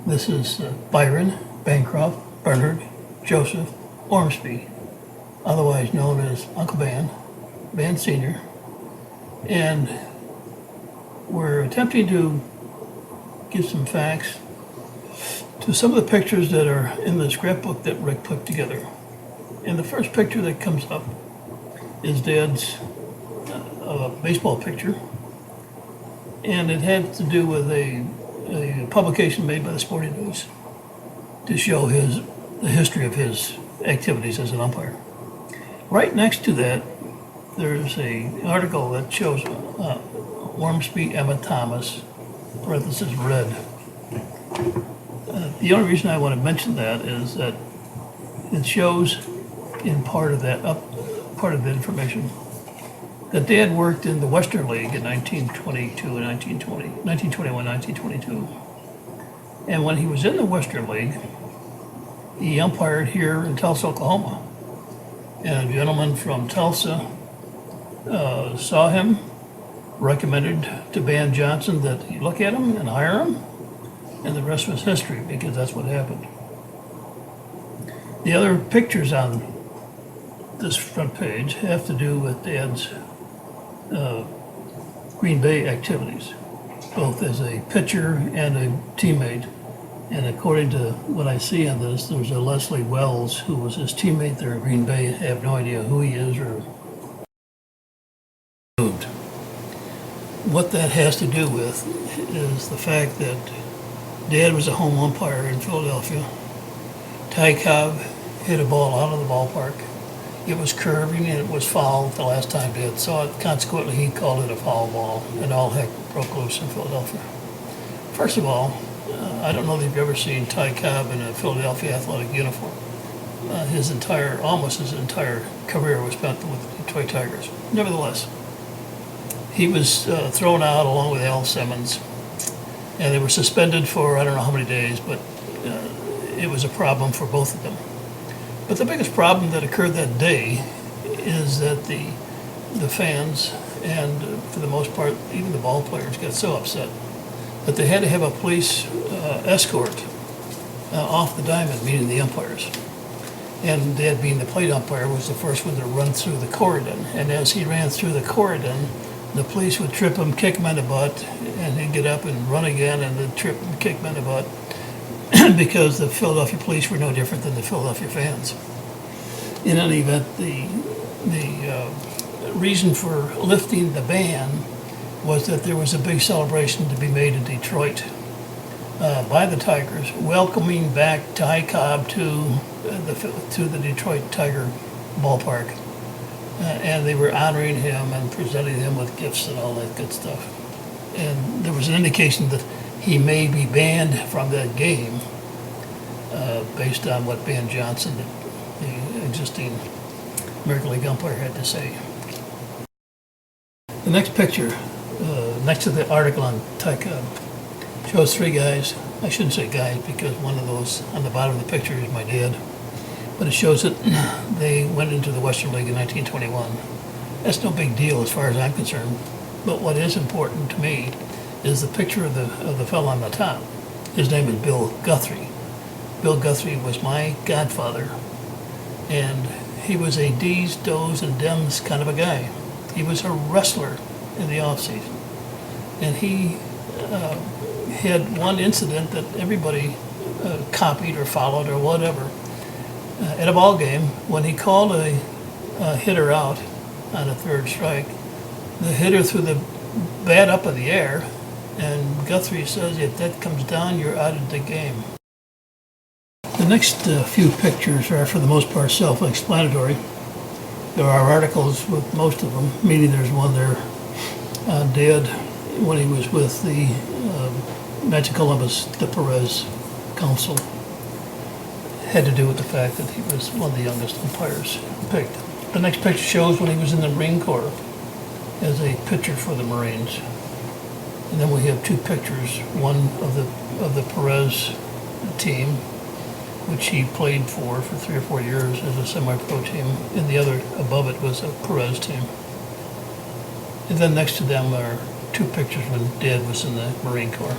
This is Byron Bancroft Bernard Joseph Ormsby, otherwise known as Uncle Ben Sr. And we're attempting to give some facts to some of the pictures that are in the scrapbook that Rick put together. And the first picture that comes up is Dad's baseball picture. And it had to do with a publication made by the Sporting News to show the history of his activities as an umpire. Right next to that, there's an article that shows Ormsby Emmet Thomas, parentheses red. The only reason I want to mention that is that it shows in part of that information that Dad worked in the Western League in 1922 and 1921, 1922. And when he was in the Western League, he umpired here in Tulsa, Oklahoma. And a gentleman from Tulsa saw him, recommended to Van Johnson that he look at him and hire him, and the rest was history, because that's what happened. The other pictures on this front page have to do with Dad's Green Bay activities, both as a pitcher and a teammate. And according to what I see on this, there's a Leslie Wells who was his teammate there in Green Bay. I have no idea who he is or moved. What that has to do with is the fact that Dad was a home umpire in Philadelphia. Ty Cobb hit a ball out of the ballpark. It was curving and it was foul the last time Dad saw it. Consequently, he called it a foul ball, and all heck broke loose in Philadelphia. First of all, I don't know if you've ever seen Ty Cobb in a Philadelphia athletic uniform. Almost his entire career was spent with the Detroit Tigers. Nevertheless, he was thrown out along with Al Simmons, and they were suspended for I don't know how many days, but it was a problem for both of them. But the biggest problem that occurred that day is that the fans, and for the most part, even the ball players, got so upset that they had to have a police escort off the diamond, meaning the umpires. And Dad, being the plate umpire, was the first one to run through the corridor. And as he ran through the corridor, the police would trip him, kick him in the butt, and he'd get up and run again, and they'd trip him, kick him in the butt, because the Philadelphia police were no different than the Philadelphia fans. In any event, the reason for lifting the ban was that there was a big celebration to be made in Detroit by the Tigers, welcoming back Ty Cobb to the Detroit Tiger ballpark. And they were honoring him and presenting him with gifts and all that good stuff. And there was an indication that he may be banned from that game based on what Van Johnson, the existing American League umpire, had to say. The next picture, next to the article on Ty Cobb, shows three guys. I shouldn't say guys because one of those on the bottom of the picture is my dad. But it shows that they went into the Western League in 1921. That's no big deal as far as I'm concerned. But what is important to me is the picture of the fellow on the top. His name is Bill Guthrie. Bill Guthrie was my godfather, and he was a D's, Do's, and Dems kind of a guy. He was a wrestler in the off-season, and he had one incident that everybody copied or followed or whatever. At a ball game, when he called a hitter out on a third strike, the hitter threw the bat up in the air, and Guthrie says, if that comes down, you're out of the game. The next few pictures are, for the most part, self-explanatory. There are articles with most of them, meaning there's one there on Dad when he was with the Knights of Columbus, the Perez Council. Had to do with the fact that he was one of the youngest umpires picked. The next picture shows when he was in the Marine Corps as a pitcher for the Marines. And then we have two pictures, one of the Perez team, which he played for 3 or 4 years as a semi-pro team, and the other above it was a Perez team. And then next to them are two pictures when Dad was in the Marine Corps.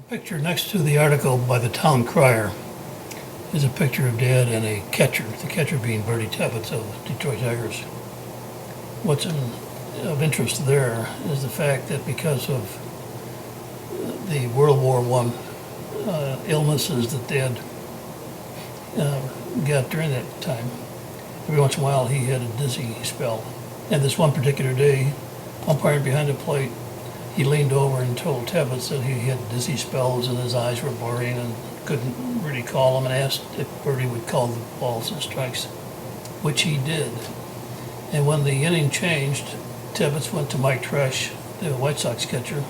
Picture next to the article by the town crier is a picture of Dad and a catcher, the catcher being Bertie Tebbets of Detroit Tigers. What's of interest there is the fact that because of the World War I illnesses that Dad got during that time, every once in a while he had a dizzy spell. And this one particular day, umpiring behind the plate, he leaned over and told Tebbets that he had dizzy spells and his eyes were blurry and couldn't really call him, and asked if Bertie would call the balls and strikes, which he did. And when the inning changed, Tebbets went to Mike Tresh, the White Sox catcher,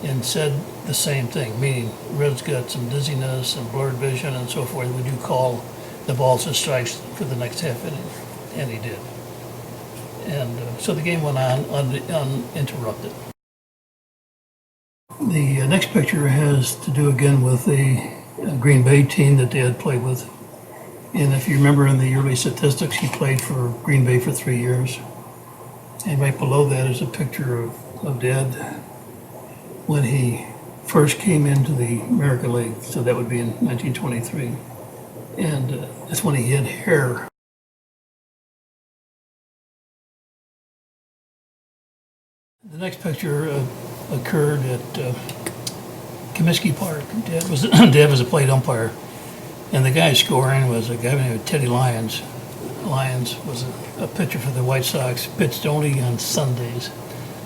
and said the same thing, meaning Red's got some dizziness and blurred vision and so forth. Would you call the balls and strikes for the next half inning? And he did. And so the game went on uninterrupted. The next picture has to do again with the Green Bay team that Dad played with. And if you remember in the early statistics, he played for Green Bay for 3 years. And right below that is a picture of Dad when he first came into the American League. So that would be in 1923. And that's when he had hair. The next picture occurred at Comiskey Park. Dad was a plate umpire, and the guy scoring was a guy named Teddy Lyons. Lyons was a pitcher for the White Sox, pitched only on Sundays.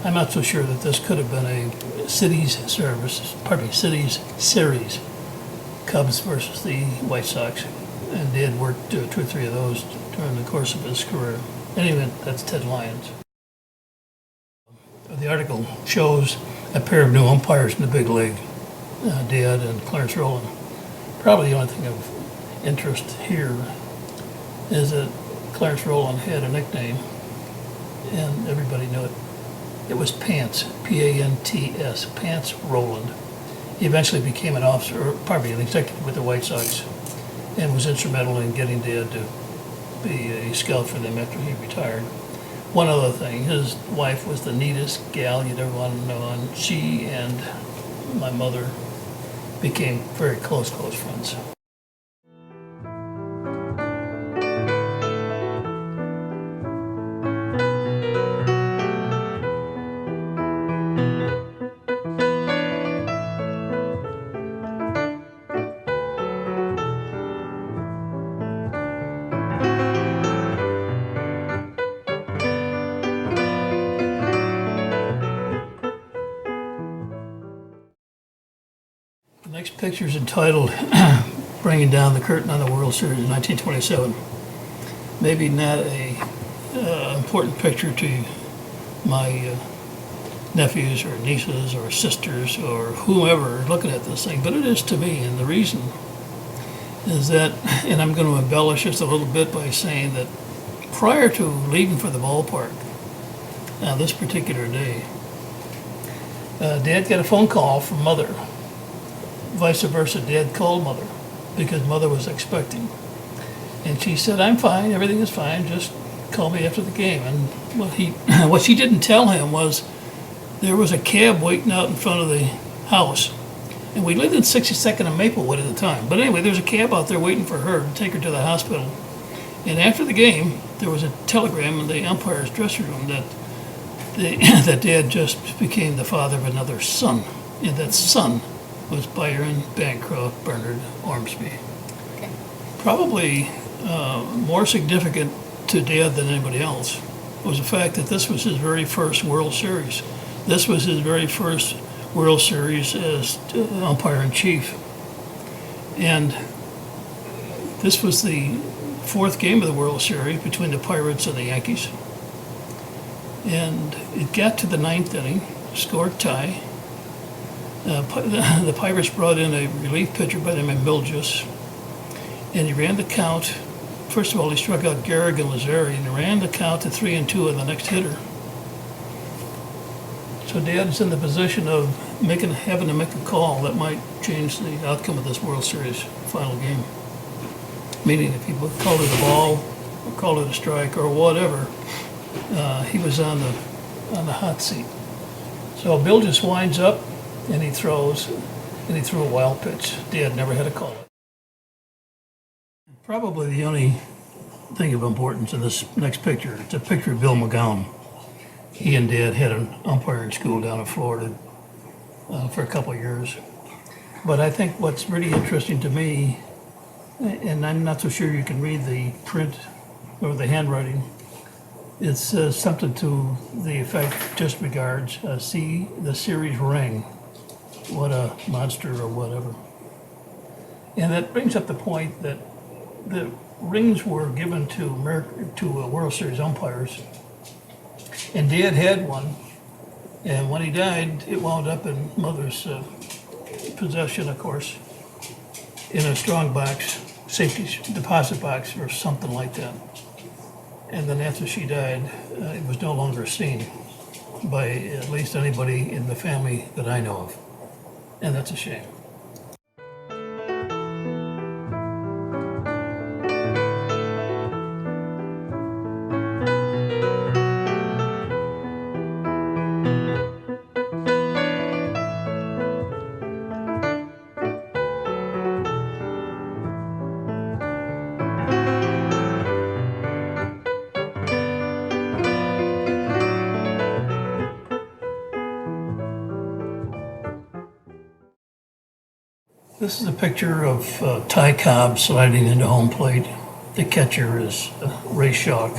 I'm not so sure that this could have been a cities series, Cubs versus the White Sox, and Dad worked 2 or 3 of those during the course of his career. Anyway, that's Ted Lyons. The article shows a pair of new umpires in the big league, Dad and Clarence Rowland. Probably the only thing of interest here is that Clarence Rowland had a nickname, and everybody knew it. It was Pants, P-A-N-T-S, Pants Rowland. He eventually became an an executive with the White Sox, and was instrumental in getting Dad to be a scout for them after he retired. One other thing, his wife was the neatest gal you'd ever want to know, and she and my mother became very close friends. The next picture is entitled Bringing Down the Curtain on the World Series in 1927. Maybe not a important picture to my nephews or nieces or sisters or whoever looking at this thing, but it is to me, and the reason is that, and I'm going to embellish just a little bit by saying that prior to leaving for the ballpark, this particular day, Dad got a phone call from Mother. Vice versa, Dad called Mother because Mother was expecting. And she said, I'm fine, everything is fine, just call me after the game. And what she didn't tell him was there was a cab waiting out in front of the house. And we lived in 62nd and Maplewood at the time. But anyway, there was a cab out there waiting for her to take her to the hospital. And after the game, there was a telegram in the umpire's dressing room that that Dad just became the father of another son. And that son was Byron Bancroft Bernard Ormsby. Okay. Probably more significant to Dad than anybody else was the fact that this was his very first World Series. This was his very first World Series as umpire-in-chief. And this was the 4th game of the World Series between the Pirates and the Yankees. And it got to the 9th inning, scored tie. The Pirates brought in a relief pitcher by the name of Milgis, and he ran the count. First of all, he struck out Gehrig and Lazzari, and he ran the count to 3-2 on the next hitter. So Dad's in the position of having to make a call that might change the outcome of this World Series final game. Meaning, if he called it a ball, or called it a strike, or whatever, he was on the hot seat. So Bill just winds up and he throws, and he threw a wild pitch. Dad never had to call it. Probably the only thing of importance in this next picture, it's a picture of Bill McGowan. He and Dad had an umpiring school down in Florida for a couple of years. But I think what's really interesting to me, and I'm not so sure you can read the print or the handwriting, it says something to the effect, just regards, see the series ring. What a monster or whatever. And that brings up the point that the rings were given to World Series umpires, and Dad had one, and when he died, it wound up in Mother's possession, of course, in a strong box, safety deposit box or something like that. And then after she died, it was no longer seen by at least anybody in the family that I know of. And that's a shame. This is a picture of Ty Cobb sliding into home plate. The catcher is Ray Schalk.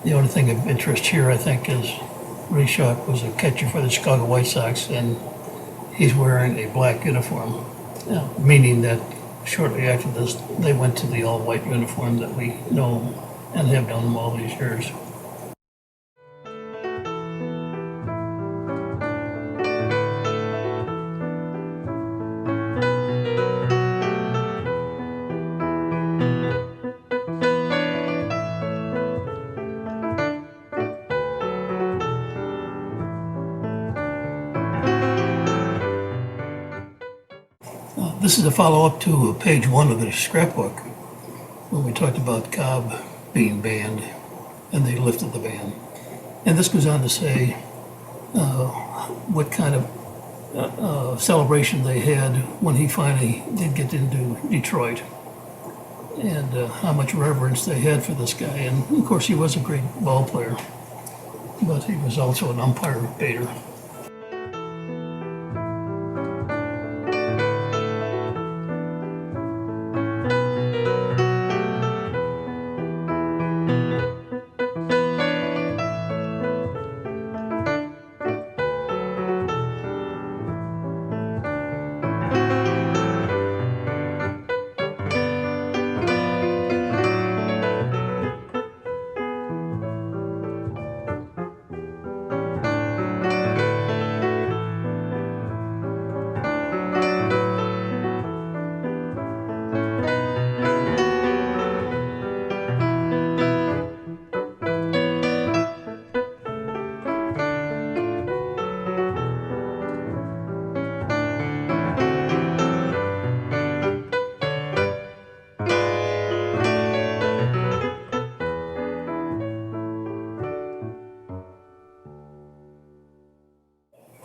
The only thing of interest here, I think, is Ray Schalk was a catcher for the Chicago White Sox, and he's wearing a black uniform, meaning that shortly after this, they went to the all-white uniform that we know and have known them all these years. This is a follow-up to page 1 of the scrapbook, when we talked about Cobb being banned, and they lifted the ban. And this goes on to say what kind of celebration they had when he finally did get into Detroit, and how much reverence they had for this guy. And of course, he was a great ball player, but he was also an umpire baiter.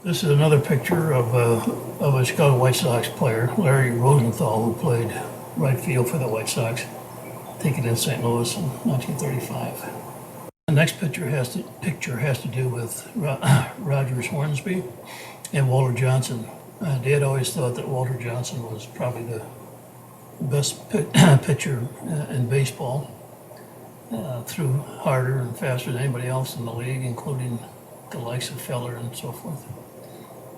This is another picture of a Chicago White Sox player, Larry Rosenthal, who played right field for the White Sox, taken in St. Louis in 1935. The next picture has to do with Rogers Hornsby and Walter Johnson. Dad always thought that Walter Johnson was probably the best pitcher in baseball. Threw harder and faster than anybody else in the league, including the likes of Feller and so forth.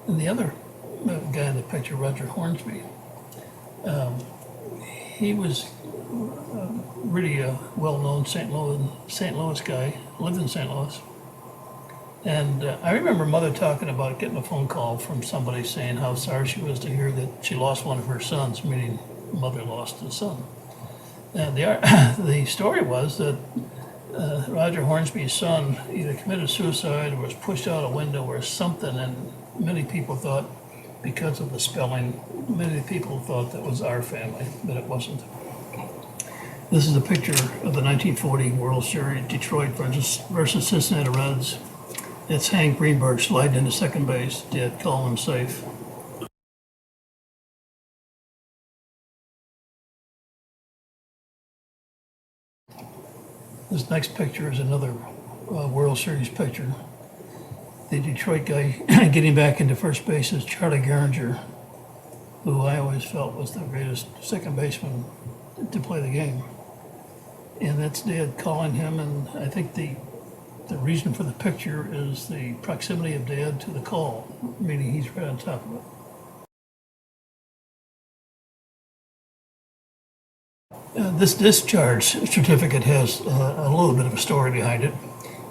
And the other guy in the picture, Roger Hornsby, he was really a well-known St. Louis guy, lived in St. Louis. And I remember Mother talking about getting a phone call from somebody saying how sorry she was to hear that she lost one of her sons, meaning Mother lost a son. And the story was that Roger Hornsby's son either committed suicide or was pushed out a window or something, and many people thought, because of the spelling, many people thought that was our family, but it wasn't. This is a picture of the 1940 World Series, Detroit versus Cincinnati Reds. It's Hank Greenberg sliding into second base. Dad called him safe. This next picture is another World Series picture. The Detroit guy getting back into first base is Charlie Gehringer, who I always felt was the greatest second baseman to play the game. And that's Dad calling him, and I think the reason for the picture is the proximity of Dad to the call, meaning he's right on top of it. This discharge certificate has a little bit of a story behind it.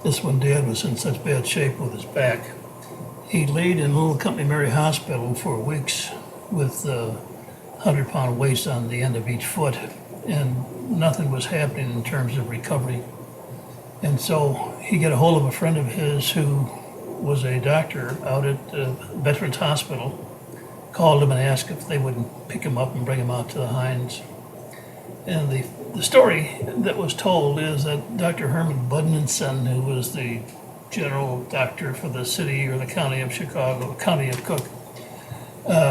This one, Dad was in such bad shape with his back. He laid in Little Company Mary Hospital for weeks with 100-pound weights on the end of each foot, and nothing was happening in terms of recovery. And so he got a hold of a friend of his who was a doctor out at Veterans Hospital, called him and asked if they wouldn't pick him up and bring him out to the Hines. And the story that was told is that Dr. Herman Budninson, who was the general doctor for the city or the county of Chicago, county of Cook,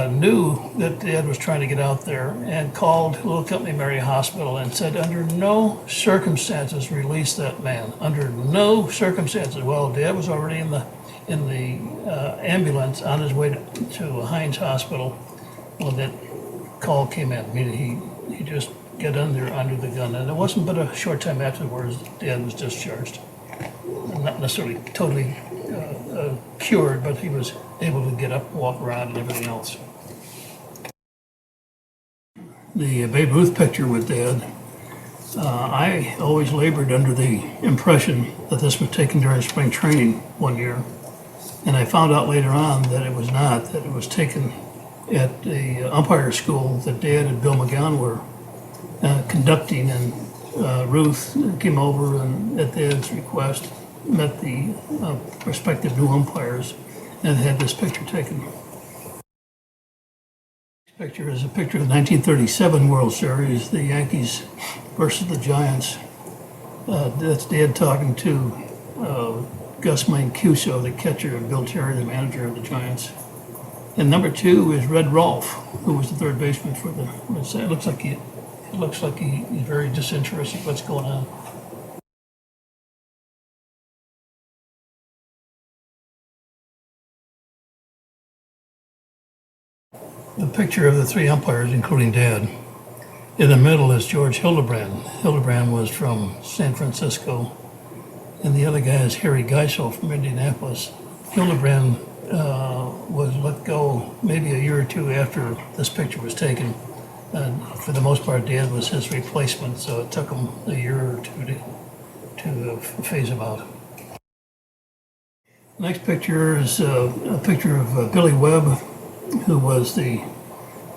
knew that Dad was trying to get out there and called Little Company Mary Hospital and said, under no circumstances release that man. Under no circumstances. Well, Dad was already in the ambulance on his way to Hines Hospital when that call came in. I mean, he just got under the gun, and it wasn't but a short time afterwards Dad was discharged. Not necessarily totally cured, but he was able to get up, walk around, and everything else. The Babe Ruth picture with Dad, I always labored under the impression that this was taken during spring training one year, and I found out later on that it was not, that it was taken at the umpire school that Dad and Bill McGowan were conducting, and Ruth came over and at Dad's request met the prospective new umpires and had this picture taken. This picture is a picture of the 1937 World Series, the Yankees versus the Giants. That's Dad talking to Gus Mancuso, the catcher, and Bill Terry, the manager of the Giants. And number 2 is Red Rolfe, who was the third baseman for the. It looks like he's very disinterested in what's going on. The picture of the 3 umpires, including Dad. In the middle is George Hildebrand. Hildebrand was from San Francisco, and the other guy is Harry Geisel from Indianapolis. Hildebrand was let go maybe a year or 2 after this picture was taken. For the most part, Dad was his replacement, so it took him a year or 2 to phase him out. Next picture is a picture of Billy Webb, who was the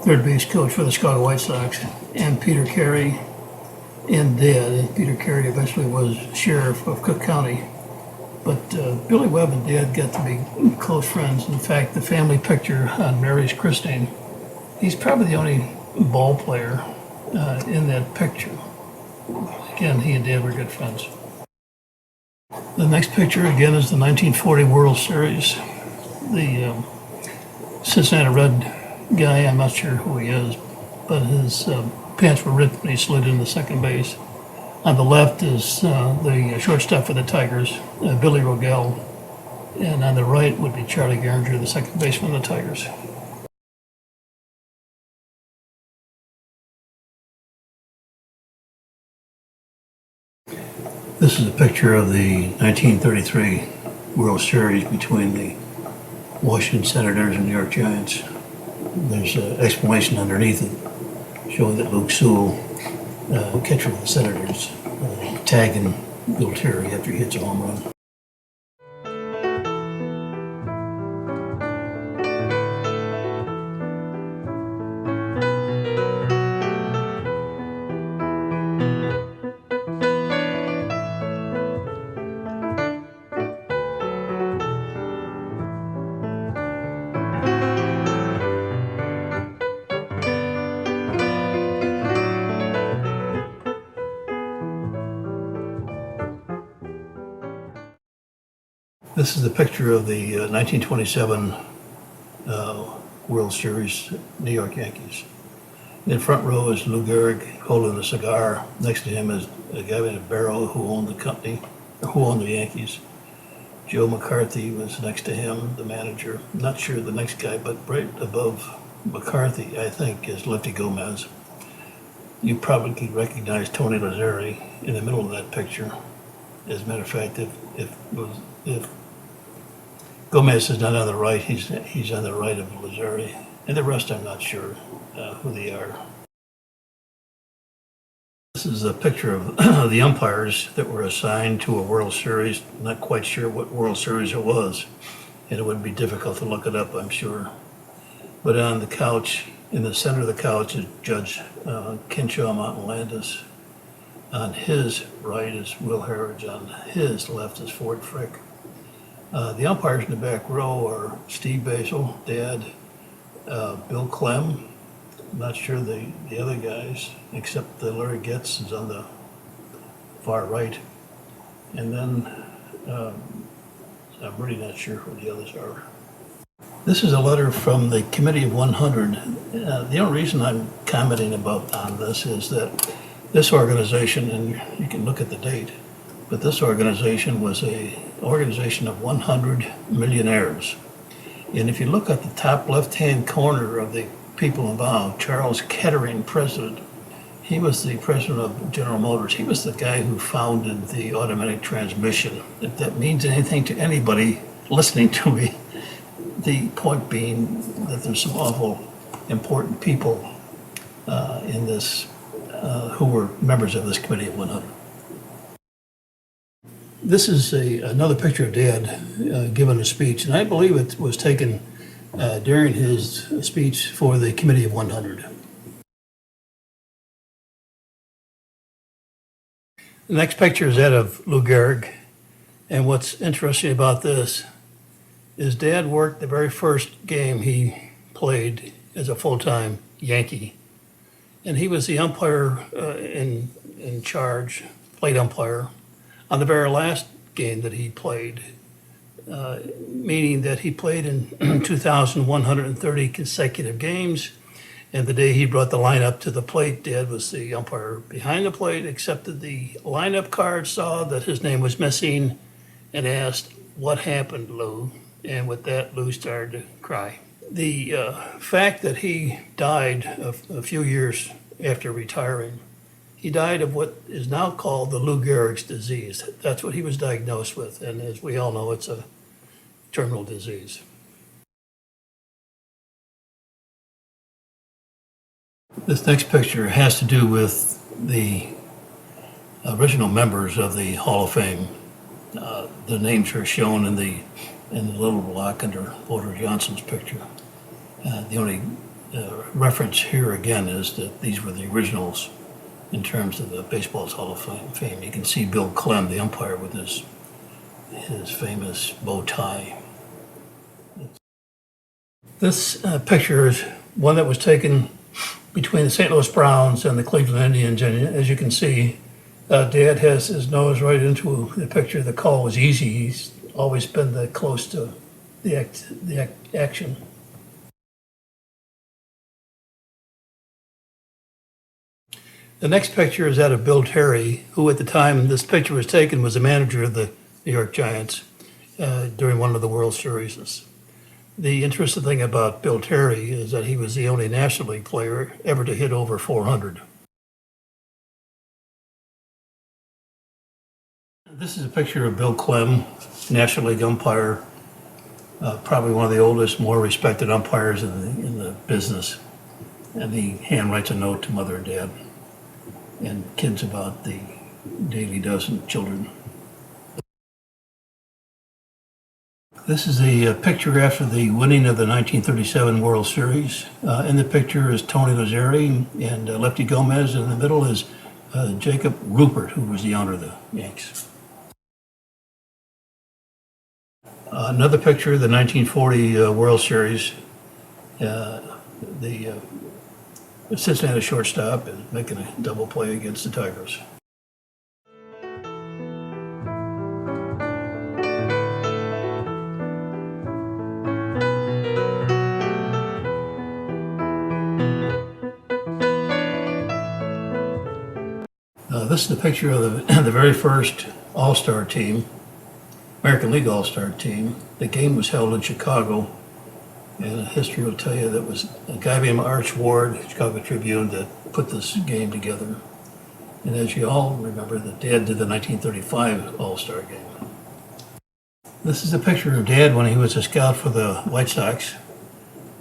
third base coach for the Chicago White Sox, and Peter Carey and Dad. And Peter Carey eventually was sheriff of Cook County. But Billy Webb and Dad got to be close friends. In fact, the family picture on Mary's christening, he's probably the only ball player in that picture. Again, he and Dad were good friends. The next picture, again, is the 1940 World Series. The Cincinnati Red guy, I'm not sure who he is, but his pants were ripped when he slid into second base. On the left is the shortstop for the Tigers, Billy Rogel, and on the right would be Charlie Gehringer, the second baseman of the Tigers. This is a picture of the 1933 World Series between the Washington Senators and New York Giants. There's an explanation underneath it showing that Luke Sewell, catcher of the Senators, tagging Bill Terry after he hits a home run. This is the picture of the 1927 World Series New York Yankees. In front row is Lou Gehrig holding a cigar. Next to him is a guy named Barrow who owned the company, or who owned the Yankees. Joe McCarthy was next to him, the manager. Not sure the next guy, but right above McCarthy, I think, is Lefty Gomez. You probably could recognize Tony Lazzeri in the middle of that picture. As a matter of fact, if Gomez is not on the right, he's on the right of Lazzeri. And the rest I'm not sure who they are. This is a picture of the umpires that were assigned to a World Series. Not quite sure what World Series it was, and it would be difficult to look it up, I'm sure. But on the couch, in the center of the couch, is Judge Kinshaw Mountain Landis. On his right is Will Harridge. On his left is Ford Frick. The umpires in the back row are Steve Basil, Dad, Bill Clem. I'm not sure the other guys, except Larry Getz is on the far right. And then I'm really not sure who the others are. This is a letter from the Committee of 100. The only reason I'm commenting on this is that this organization, and you can look at the date, but this organization was an organization of 100 millionaires. And if you look at the top left-hand corner of the people involved, Charles Kettering, president, he was the president of General Motors. He was the guy who founded the automatic transmission. If that means anything to anybody listening to me, the point being that there's some awful important people in this who were members of this Committee of 100. This is another picture of Dad giving a speech, and I believe it was taken during his speech for the Committee of 100. The next picture is that of Lou Gehrig, and what's interesting about this is Dad worked the very first game he played as a full-time Yankee, and he was the umpire in charge, plate umpire, on the very last game that he played, meaning that he played in 2,130 consecutive games, and the day he brought the lineup to the plate, Dad was the umpire behind the plate, accepted the lineup card, saw that his name was missing, and asked, "What happened, Lou?" And with that, Lou started to cry. The fact that he died a few years after retiring, he died of what is now called the Lou Gehrig's disease. That's what he was diagnosed with, and as we all know, it's a terminal disease. This next picture has to do with the original members of the Hall of Fame. The names are shown in the little block under Walter Johnson's picture. The only reference here again is that these were the originals in terms of the baseball's Hall of Fame. You can see Bill Clem, the umpire, with his famous bow tie. This picture is one that was taken between the St. Louis Browns and the Cleveland Indians, and as you can see, Dad has his nose right into the picture. The call was easy. He's always been that close to the action. The next picture is that of Bill Terry, who at the time this picture was taken was the manager of the New York Giants during one of the World Series. The interesting thing about Bill Terry is that he was the only National League player ever to hit over 400. This is a picture of Bill Clem, National League umpire, probably one of the oldest, more respected umpires in the business. And he handwrites a note to Mother and Dad and kids about the daily dozen children. This is a picture after the winning of the 1937 World Series. In the picture is Tony Lazzeri and Lefty Gomez. In the middle is Jacob Rupert, who was the owner of the Yanks. Another picture of the 1940 World Series. The Cincinnati shortstop is making a double play against the Tigers. This is a picture of the very first All-Star team, American League All-Star team. The game was held in Chicago, and history will tell you that was a guy named Arch Ward, Chicago Tribune, that put this game together. And as you all remember, that Dad did the 1935 All-Star game. This is a picture of Dad when he was a scout for the White Sox.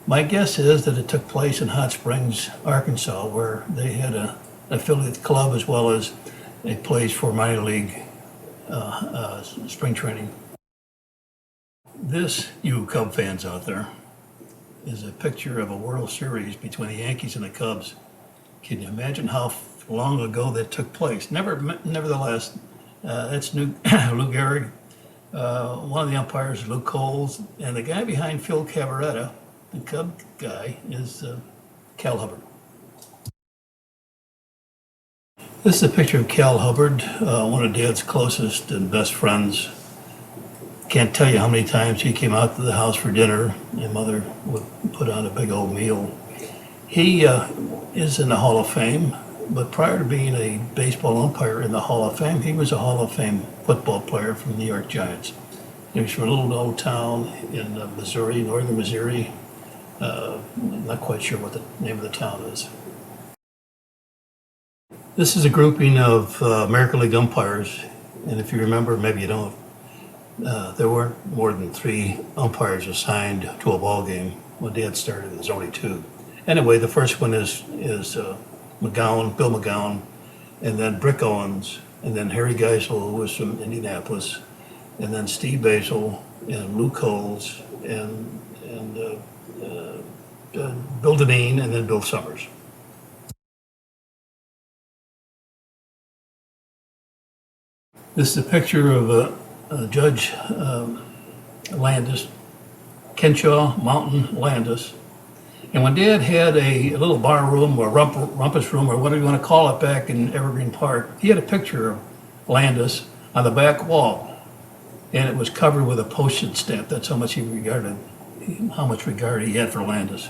My guess is that it took place in Hot Springs, Arkansas, where they had an affiliate club as well as a place for minor league spring training. This, you Cub fans out there, is a picture of a World Series between the Yankees and the Cubs. Can you imagine how long ago that took place? Nevertheless, that's Lou Gehrig. One of the umpires is Luke Coles, and the guy behind Phil Cavaretta, the Cub guy, is Cal Hubbard. This is a picture of Cal Hubbard, one of Dad's closest and best friends. Can't tell you how many times he came out to the house for dinner, and Mother would put on a big old meal. He is in the Hall of Fame, but prior to being a baseball umpire in the Hall of Fame, he was a Hall of Fame football player from the New York Giants. He was from a little old town in Missouri, northern Missouri. Not quite sure what the name of the town is. This is a grouping of American League umpires, and if you remember, maybe you don't, there weren't more than 3 umpires assigned to a ball game. When Dad started, there was only 2. Anyway, the first one is McGowan, Bill McGowan, and then Brick Owens, and then Harry Geisel, who was from Indianapolis, and then Steve Basil, and Lou Coles, and Bill Deneen, and then Bill Summers. This is a picture of Judge Landis, Kenshaw Mountain Landis. And when Dad had a little bar room or rumpus room or whatever you want to call it back in Evergreen Park, he had a picture of Landis on the back wall. And it was covered with a postage stamp. That's how much how much regard he had for Landis.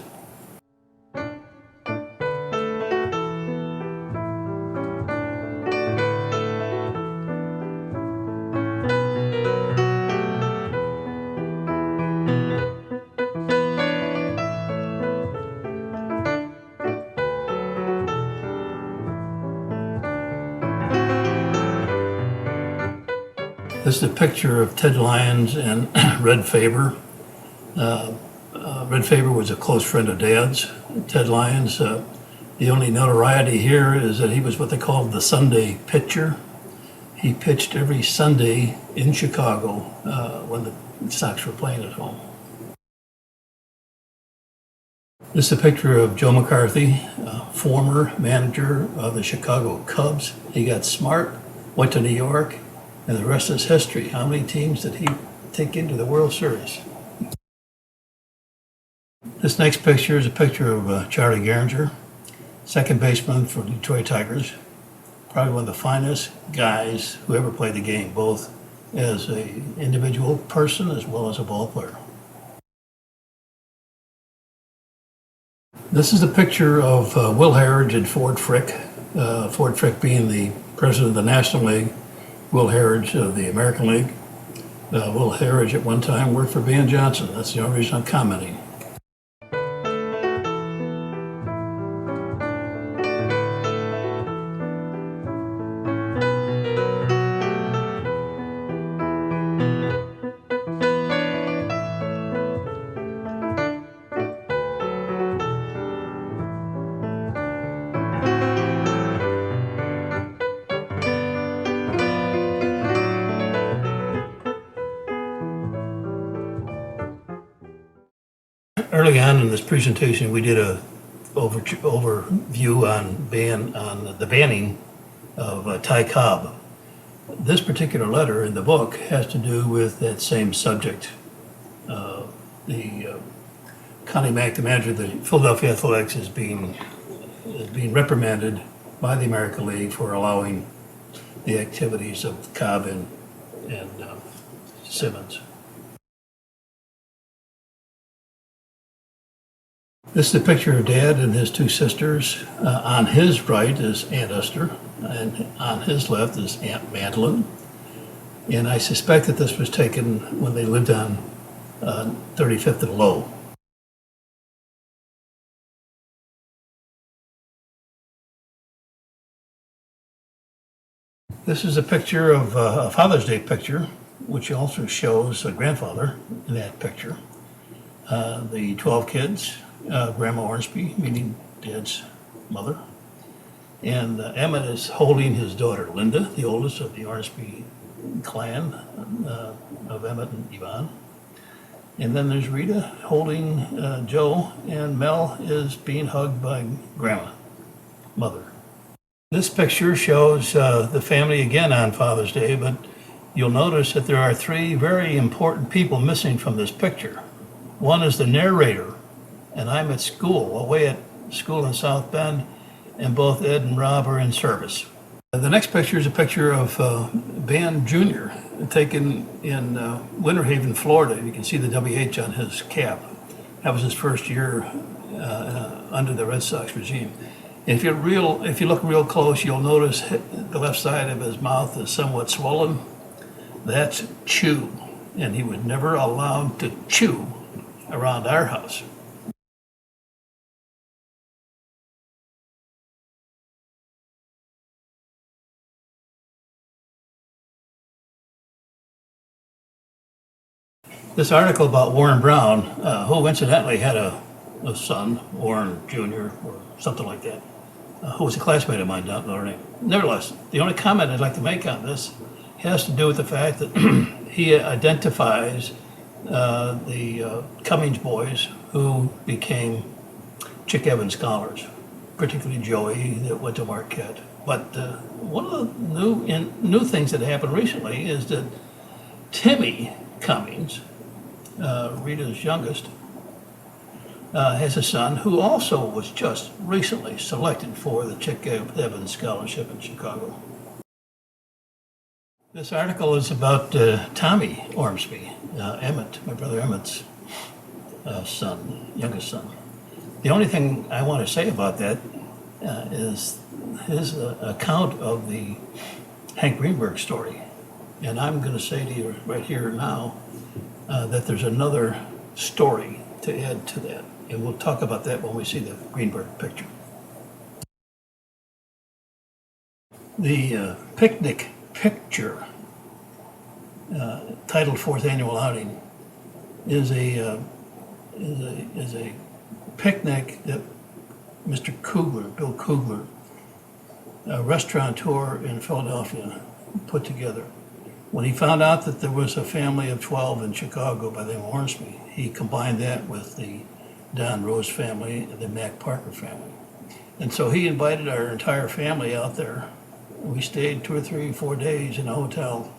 This is a picture of Ted Lyons and Red Faber. Red Faber was a close friend of Dad's. Ted Lyons, the only notoriety here is that he was what they called the Sunday pitcher. He pitched every Sunday in Chicago when the Sox were playing at home. This is a picture of Joe McCarthy, former manager of the Chicago Cubs. He got smart, went to New York, and the rest is history. How many teams did he take into the World Series? This next picture is a picture of Charlie Gehringer, second baseman for the Detroit Tigers. Probably one of the finest guys who ever played the game, both as an individual person as well as a ball player. This is a picture of Will Harridge and Ford Frick. Ford Frick being the president of the National League, Will Harridge of the American League. Will Harridge at one time worked for Van Johnson. That's the only reason I'm commenting. Early on in this presentation, we did a overview on the banning of Ty Cobb. This particular letter in the book has to do with that same subject. Connie Mack, the manager of the Philadelphia Athletics, is being reprimanded by the American League for allowing the activities of Cobb and Simmons. This is a picture of Dad and his 2 sisters. On his right is Aunt Esther. and on his left is Aunt Madeline. And I suspect that this was taken when they lived on 35th and Low. This is a picture of a Father's Day picture, which also shows a grandfather in that picture. The 12 kids, Grandma Ormsby, meaning Dad's mother. And Emmet is holding his daughter, Linda, the oldest of the Ormsby clan of Emmet and Yvonne. And then there's Rita holding Joe, and Mel is being hugged by Grandma, mother. This picture shows the family again on Father's Day, but you'll notice that there are three very important people missing from this picture. One is the narrator, and I'm at school, away at school in South Bend, and both Ed and Rob are in service. The next picture is a picture of Van Jr., taken in Winter Haven, Florida. You can see the WH on his cap. That was his first year under the Red Sox regime. If you look real close, you'll notice the left side of his mouth is somewhat swollen. That's chew, and he was never allowed to chew around our house. This article about Warren Brown, who incidentally had a son, Warren Jr., or something like that, who was a classmate of mine down in Notre Dame. Nevertheless, the only comment I'd like to make on this has to do with the fact that he identifies the Cummings boys who became Chick Evans scholars, particularly Joey that went to Marquette. But one of the new things that happened recently is that Timmy Cummings, Rita's youngest, has a son who also was just recently selected for the Chick Evans Scholarship in Chicago. This article is about Tommy Ormsby, Emmet, my brother Emmet's son, youngest son. The only thing I want to say about that is his account of the Hank Greenberg story. And I'm going to say to you right here now that there's another story to add to that. And we'll talk about that when we see the Greenberg picture. The picnic picture, titled Fourth Annual Outing, is a picnic that Mr. Kugler, Bill Kugler, a restaurateur in Philadelphia, put together. When he found out that there was a family of 12 in Chicago by the name of Ormsby, he combined that with the Don Rose family and the Mac Parker family. And so he invited our entire family out there. We stayed 2 or 3, 4 days in a hotel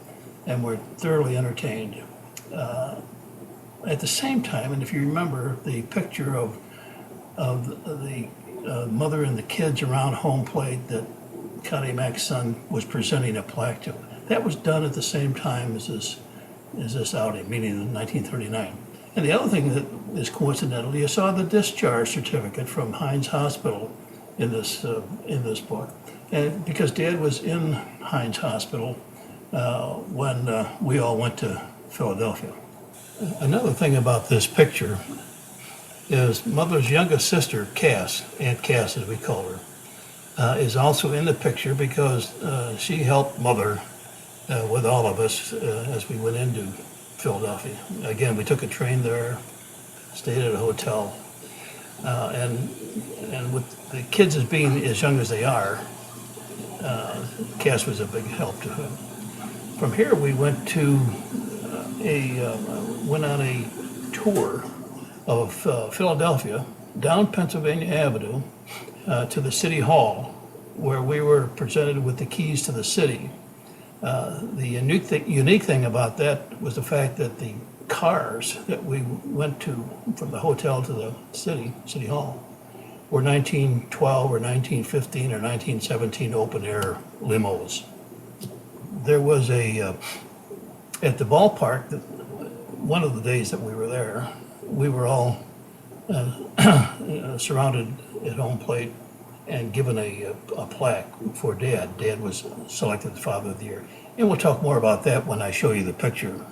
and were thoroughly entertained. At the same time, and if you remember the picture of the mother and the kids around home plate that Connie Mac's son was presenting a plaque to, that was done at the same time as this outing, meaning in 1939. And the other thing that is coincidental, you saw the discharge certificate from Hines Hospital in this book, and because Dad was in Hines Hospital when we all went to Philadelphia. Another thing about this picture is Mother's youngest sister, Cass, Aunt Cass as we call her, is also in the picture because she helped Mother with all of us as we went into Philadelphia. Again, we took a train there, stayed at a hotel, and with the kids as being as young as they are, Cass was a big help to him. From here, we went to went on a tour of Philadelphia, down Pennsylvania Avenue to the City Hall, where we were presented with the keys to the city. The unique thing about that was the fact that the cars that we went to from the hotel to the City Hall were 1912 or 1915 or 1917 open air limos. There was at the ballpark, one of the days that we were there, we were all surrounded at home plate and given a plaque for Dad. Dad was selected the Father of the Year. And we'll talk more about that when I show you the picture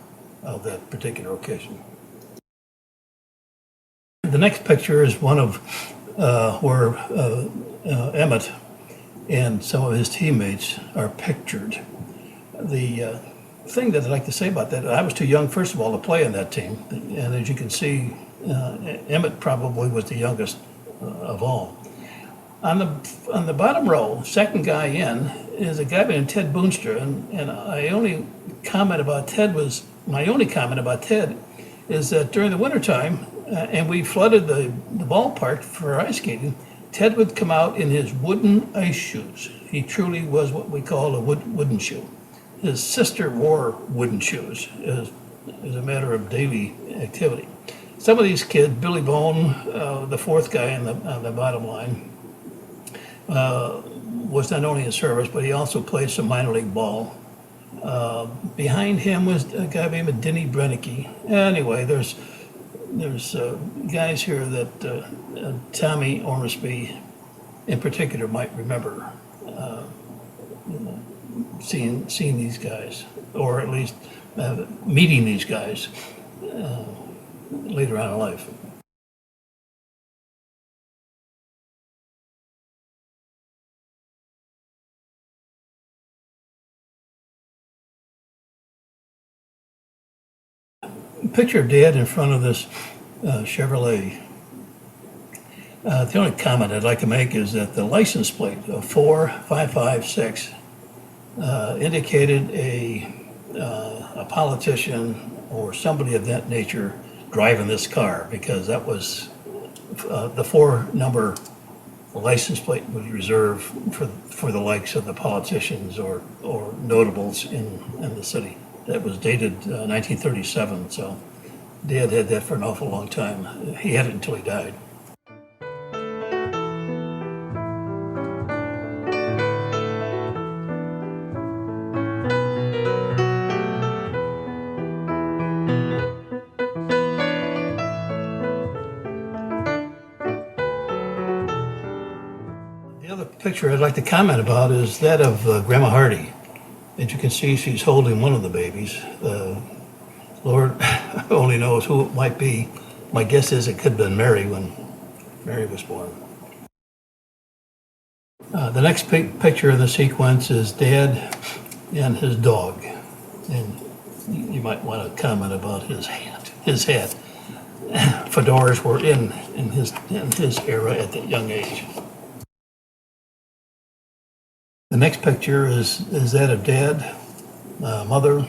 of that particular occasion. The next picture is one of where Emmet and some of his teammates are pictured. The thing that I'd like to say about that, I was too young, first of all, to play in that team. And as you can see, Emmet probably was the youngest of all. On the bottom row, second guy in, is a guy named Ted Boonstra, and my only comment about Ted is that during the wintertime, and we flooded the ballpark for ice skating, Ted would come out in his wooden ice shoes. He truly was what we call a wooden shoe. His sister wore wooden shoes as a matter of daily activity. Some of these kids, Billy Bone, the fourth guy on the bottom line, was not only in service, but he also played some minor league ball. Behind him was a guy named Denny Brennicky. Anyway, there's guys here that Tommy Ormsby in particular might remember seeing these guys, or at least meeting these guys later on in life. Picture of Dad in front of this Chevrolet. The only comment I'd like to make is that the license plate of 4556 indicated a politician or somebody of that nature driving this car, because that was the 4-number license plate was reserved for the likes of the politicians or notables in the city. That was dated 1937, so Dad had that for an awful long time. He had it until he died. The other picture I'd like to comment about is that of Grandma Hardy. As you can see, she's holding one of the babies. Lord only knows who it might be. My guess is it could have been Mary when Mary was born. The next picture in the sequence is Dad and his dog. And you might want to comment about his hat. Fedoras were in his era at that young age. The next picture is that of Dad, Mother,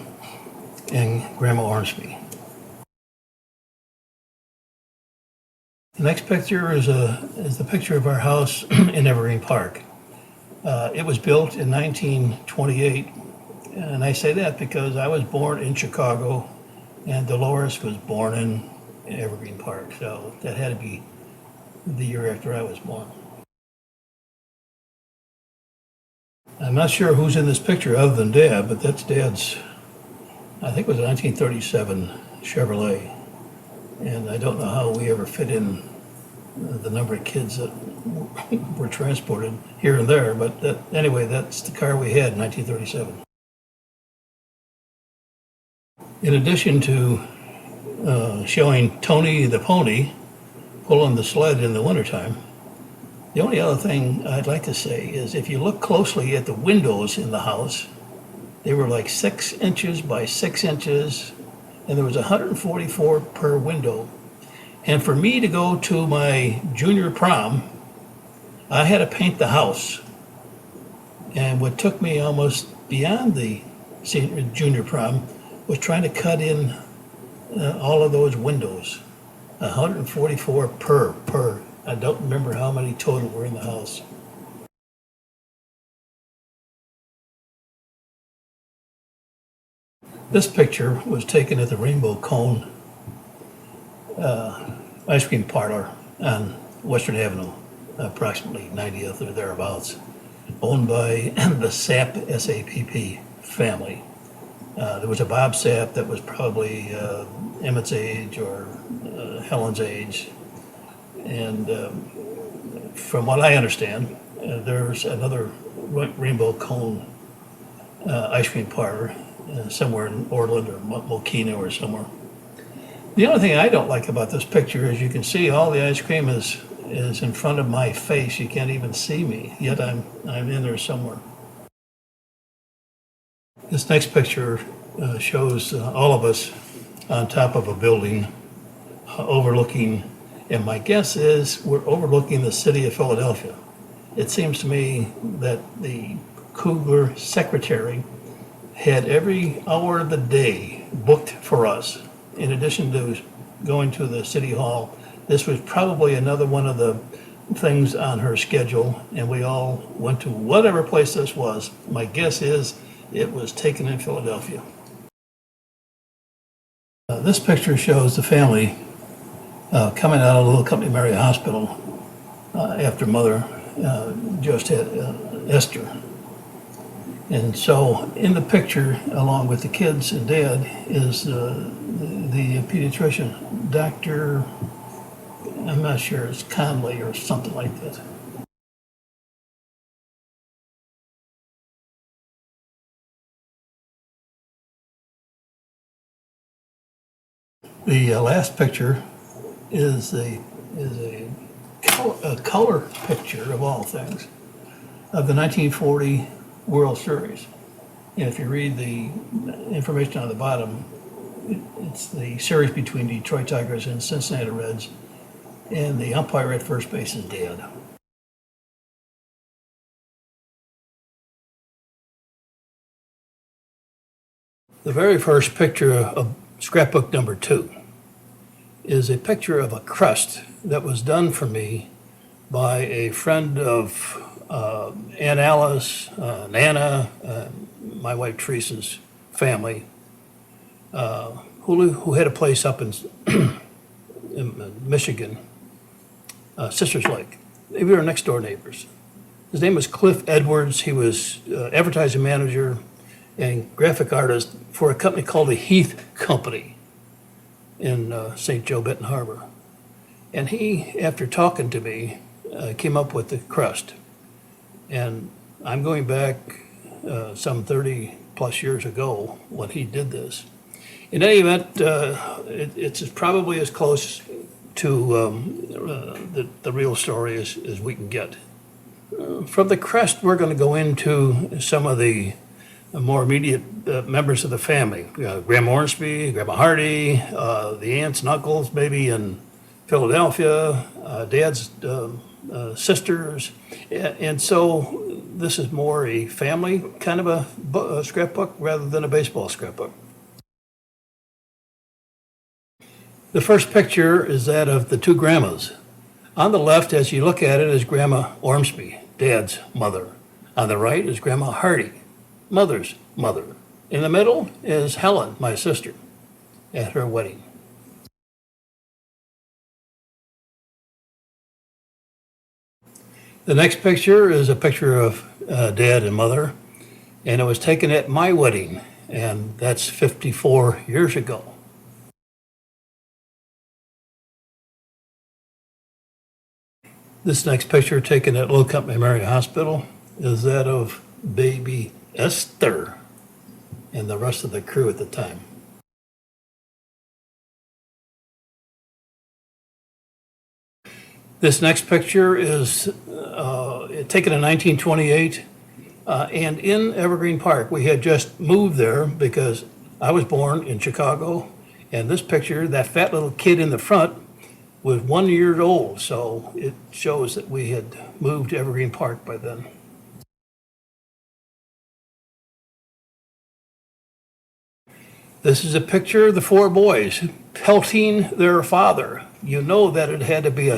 and Grandma Ormsby. The next picture is the picture of our house in Evergreen Park. It was built in 1928, and I say that because I was born in Chicago, and Dolores was born in Evergreen Park, so that had to be the year after I was born. I'm not sure who's in this picture other than Dad, but that's Dad's, I think it was a 1937 Chevrolet. And I don't know how we ever fit in the number of kids that were transported here and there, but anyway, that's the car we had in 1937. In addition to showing Tony the pony pulling the sled in the wintertime, the only other thing I'd like to say is if you look closely at the windows in the house, they were like 6 inches by 6 inches, and there was 144 per window. And for me to go to my junior prom, I had to paint the house. And what took me almost beyond the junior prom was trying to cut in all of those windows. 144 per. I don't remember how many total were in the house. This picture was taken at the Rainbow Cone ice cream parlor on Western Avenue, approximately 90th or thereabouts, owned by the Sapp family. There was a Bob Sapp that was probably Emmett's age or Helen's age. And from what I understand, there's another rainbow cone ice cream parlor somewhere in Orland or Mokina or somewhere. The only thing I don't like about this picture is you can see all the ice cream is in front of my face. You can't even see me, yet I'm in there somewhere. This next picture shows all of us on top of a building overlooking, and my guess is we're overlooking the city of Philadelphia. It seems to me that the Kugler secretary had every hour of the day booked for us. In addition to going to the city hall, this was probably another one of the things on her schedule, and we all went to whatever place this was. My guess is it was taken in Philadelphia. This picture shows the family coming out of Little Company Mary Hospital after Mother just had Esther. And so in the picture, along with the kids and Dad, is the pediatrician, Dr. I'm not sure, it's Conley or something like that. The last picture is a color picture of all things of the 1940 World Series. And if you read the information on the bottom, it's the series between Detroit Tigers and Cincinnati Reds, and the umpire at first base is Dad. The very first picture of scrapbook number 2 is a picture of a crust that was done for me by a friend of Aunt Alice, Nana, my wife Teresa's family, who had a place up in Michigan, Sisters Lake. We were next door neighbors. His name was Cliff Edwards. He was advertising manager and graphic artist for a company called the Heath Company in St. Joe, Benton Harbor. And he, after talking to me, came up with the crust. And I'm going back some 30 plus years ago when he did this. In any event, it's probably as close to the real story as we can get. From the crest, we're going to go into some of the more immediate members of the family. Grandma Ormsby, Grandma Hardy, the aunts and uncles maybe in Philadelphia, Dad's sisters. And so this is more a family kind of a scrapbook rather than a baseball scrapbook. The first picture is that of the two grandmas. On the left, as you look at it, is Grandma Ormsby, Dad's mother. On the right is Grandma Hardy, Mother's mother. In the middle is Helen, my sister, at her wedding. The next picture is a picture of Dad and Mother, and it was taken at my wedding, and that's 54 years ago. This next picture, taken at Little Company Mary Hospital, is that of baby Esther and the rest of the crew at the time. This next picture is taken in 1928, and in Evergreen Park. We had just moved there because I was born in Chicago, and this picture, that fat little kid in the front, was 1 year old, so it shows that we had moved to Evergreen Park by then. This is a picture of the four boys pelting their father. You know that it had to be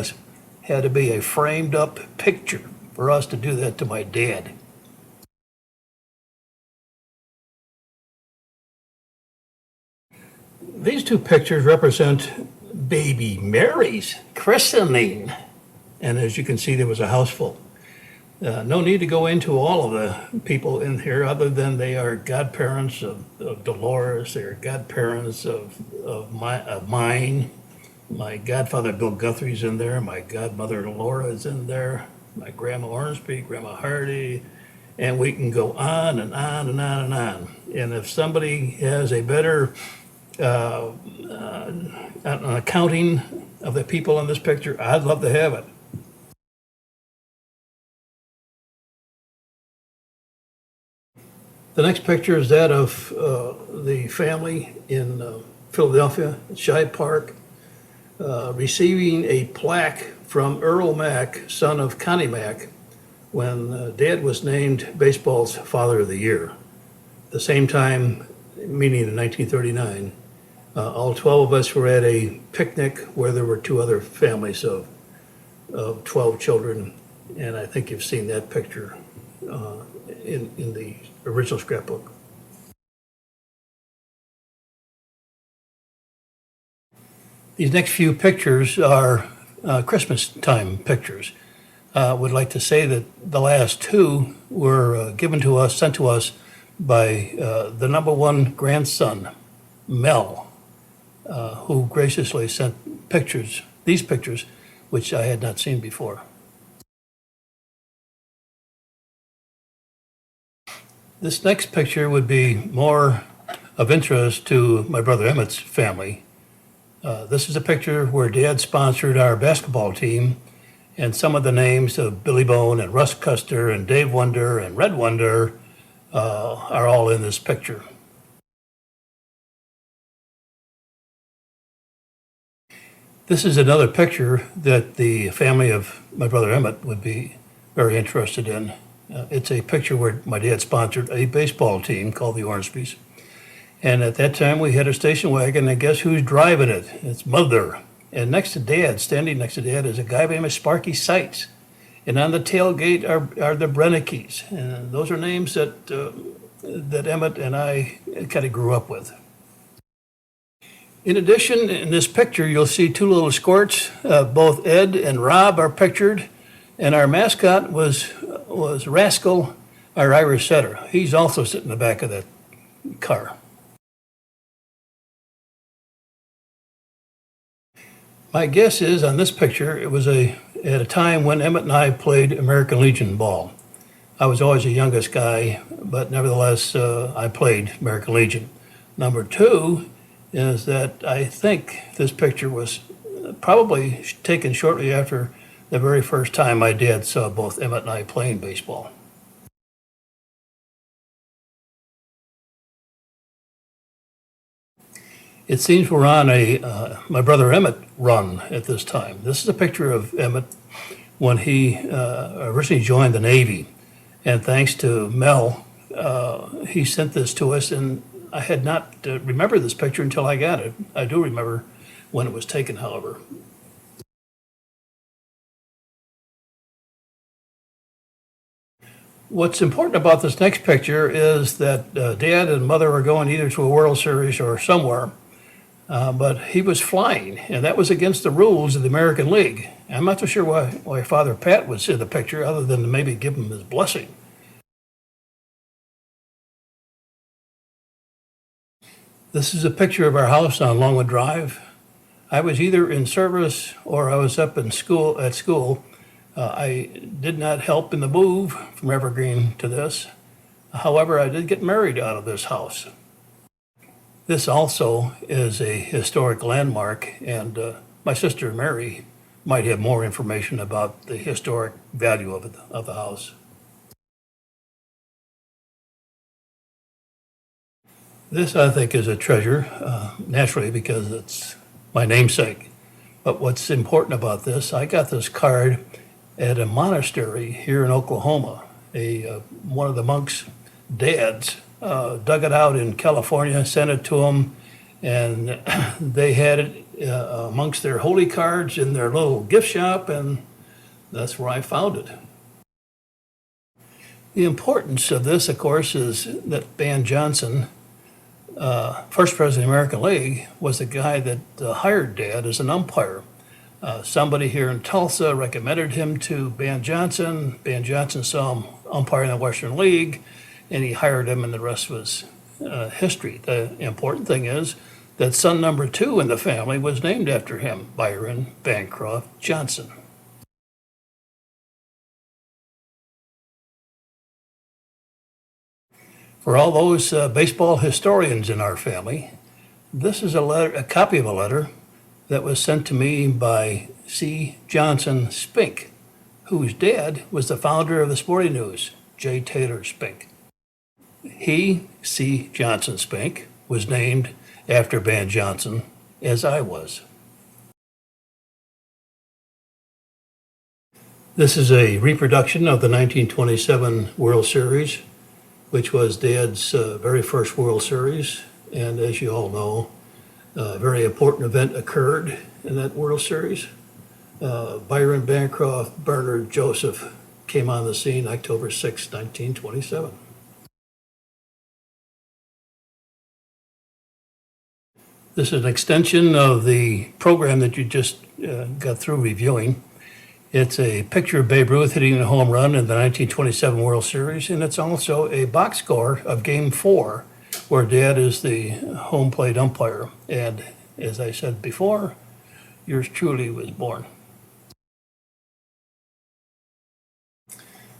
a framed up picture for us to do that to my dad. These two pictures represent baby Mary's christening. And as you can see, there was a house full. No need to go into all of the people in here other than they are godparents of Dolores, they are godparents of mine. My godfather Bill Guthrie's in there, my godmother Laura is in there, my Grandma Ormsby, Grandma Hardy, and we can go on and on and on and on. And if somebody has a better an accounting of the people in this picture, I'd love to have it. The next picture is that of the family in Philadelphia, Shibe Park, receiving a plaque from Earl Mack, son of Connie Mack, when Dad was named baseball's Father of the Year. At the same time, meaning in 1939, all 12 of us were at a picnic where there were two other families of 12 children, and I think you've seen that picture in the original scrapbook. These next few pictures are Christmas time pictures. Would like to say that the last two were given to us, sent to us by the number one grandson, Mel, who graciously sent pictures, these pictures, which I had not seen before. This next picture would be more of interest to my brother Emmet's family. This is a picture where Dad sponsored our basketball team, and some of the names of Billy Bone and Russ Custer and Dave Wonder and Red Wonder are all in this picture. This is another picture that the family of my brother Emmet would be very interested in. It's a picture where my dad sponsored a baseball team called the Ormsbys. And at that time, we had a station wagon, and guess who's driving it? It's Mother. And next to Dad, standing next to Dad, is a guy named Sparky Seitz. And on the tailgate are the Brennickys. And those are names that Emmet and I kind of grew up with. In addition, in this picture, you'll see two little squirts. Both Ed and Rob are pictured. And our mascot was Rascal, our Irish setter. He's also sitting in the back of that car. My guess is on this picture, it was at a time when Emmet and I played American Legion ball. I was always the youngest guy, but nevertheless, I played American Legion. Number two is that I think this picture was probably taken shortly after the very first time my dad saw both Emmet and I playing baseball. It seems we're on my brother Emmet run at this time. This is a picture of Emmet when he originally joined the Navy. And thanks to Mel, he sent this to us, and I had not remembered this picture until I got it. I do remember when it was taken, however. What's important about this next picture is that Dad and Mother are going either to a World Series or somewhere. But he was flying, and that was against the rules of the American League. I'm not so sure why Father Pat was in the picture, other than to maybe give him his blessing. This is a picture of our house on Longwood Drive. I was either in service or I was up at school. I did not help in the move from Evergreen to this. However, I did get married out of this house. This also is a historic landmark, and my sister Mary might have more information about the historic value of the house. This, I think, is a treasure, naturally, because it's my namesake. But what's important about this, I got this card at a monastery here in Oklahoma. One of the monks' dads dug it out in California, sent it to them, and they had it amongst their holy cards in their little gift shop, and that's where I found it. The importance of this, of course, is that Ban Johnson, first president of the American League, was the guy that hired Dad as an umpire. Somebody here in Tulsa recommended him to Ban Johnson. Ban Johnson saw him umpire in the Western League, and he hired him, and the rest was history. The important thing is that son number 2 in the family was named after him, Byron Bancroft Johnson. For all those baseball historians in our family, this is a copy of a letter that was sent to me by C. Johnson Spink, whose dad was the founder of the Sporting News, J. Taylor Spink. He, C. Johnson Spink, was named after Van Johnson, as I was. This is a reproduction of the 1927 World Series, which was Dad's very first World Series. And as you all know, a very important event occurred in that World Series. Byron Bancroft, Bernard Joseph came on the scene October 6, 1927. This is an extension of the program that you just got through reviewing. It's a picture of Babe Ruth hitting a home run in the 1927 World Series, and it's also a box score of Game 4, where Dad is the home plate umpire. And as I said before, yours truly was born.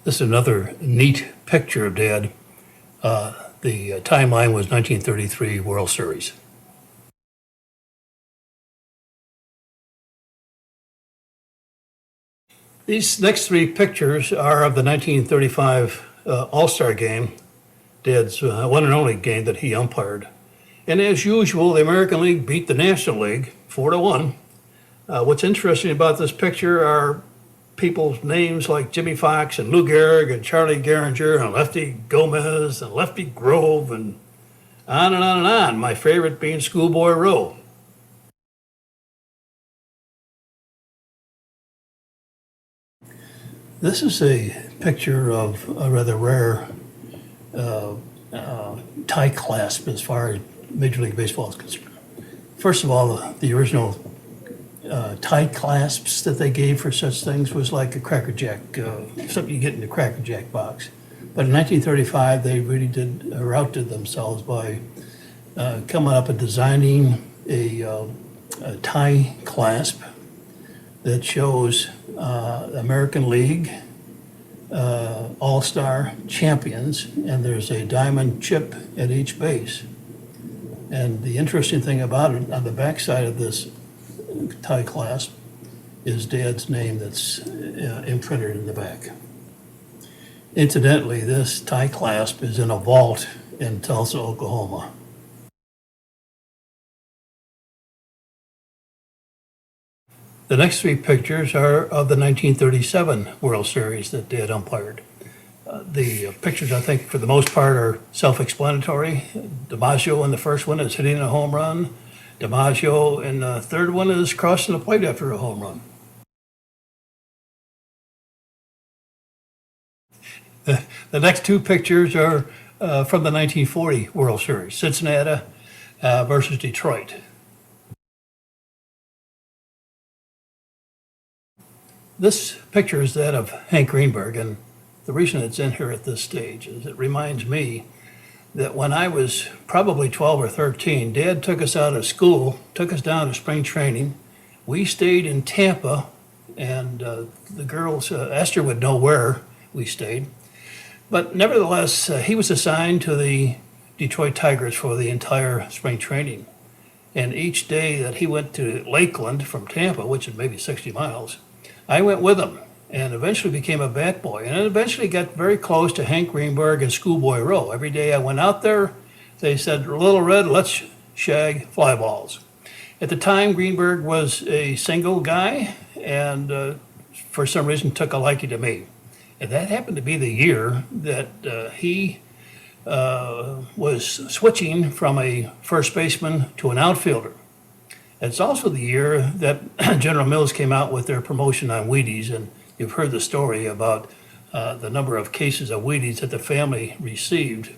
This is another neat picture of Dad. The timeline was 1933 World Series. These next three pictures are of the 1935 All-Star game, Dad's one and only game that he umpired. And as usual, the American League beat the National League 4-1. What's interesting about this picture are people's names like Jimmy Fox and Lou Gehrig and Charlie Gehringer and Lefty Gomez and Lefty Grove and on and on and on. My favorite being Schoolboy Rowe. This is a picture of a rather rare tie clasp as far as Major League Baseball is concerned. First of all, the original tie clasps that they gave for such things was like a Cracker Jack, something you get in the Cracker Jack box. But in 1935, they really did outdid themselves by coming up and designing a tie clasp that shows American League All-Star champions, and there's a diamond chip at each base. And the interesting thing about it, on the back side of this tie clasp is Dad's name that's imprinted in the back. Incidentally, this tie clasp is in a vault in Tulsa, Oklahoma. The next three pictures are of the 1937 World Series that Dad umpired. The pictures, I think, for the most part, are self-explanatory. DiMaggio in the first one is hitting a home run. DiMaggio in the third one is crossing the plate after a home run. The next two pictures are from the 1940 World Series, Cincinnati versus Detroit. This picture is that of Hank Greenberg, and the reason it's in here at this stage is it reminds me that when I was probably 12 or 13, Dad took us out of school, took us down to spring training. We stayed in Tampa, and the girls, Esther would know where we stayed. But nevertheless, he was assigned to the Detroit Tigers for the entire spring training. And each day that he went to Lakeland from Tampa, which is maybe 60 miles, I went with him and eventually became a bat boy, and eventually got very close to Hank Greenberg and Schoolboy Rowe. Every day I went out there, they said, "Little Red, let's shag fly balls." At the time, Greenberg was a single guy and for some reason took a liking to me. And that happened to be the year that he was switching from a first baseman to an outfielder. It's also the year that General Mills came out with their promotion on Wheaties, and you've heard the story about the number of cases of Wheaties that the family received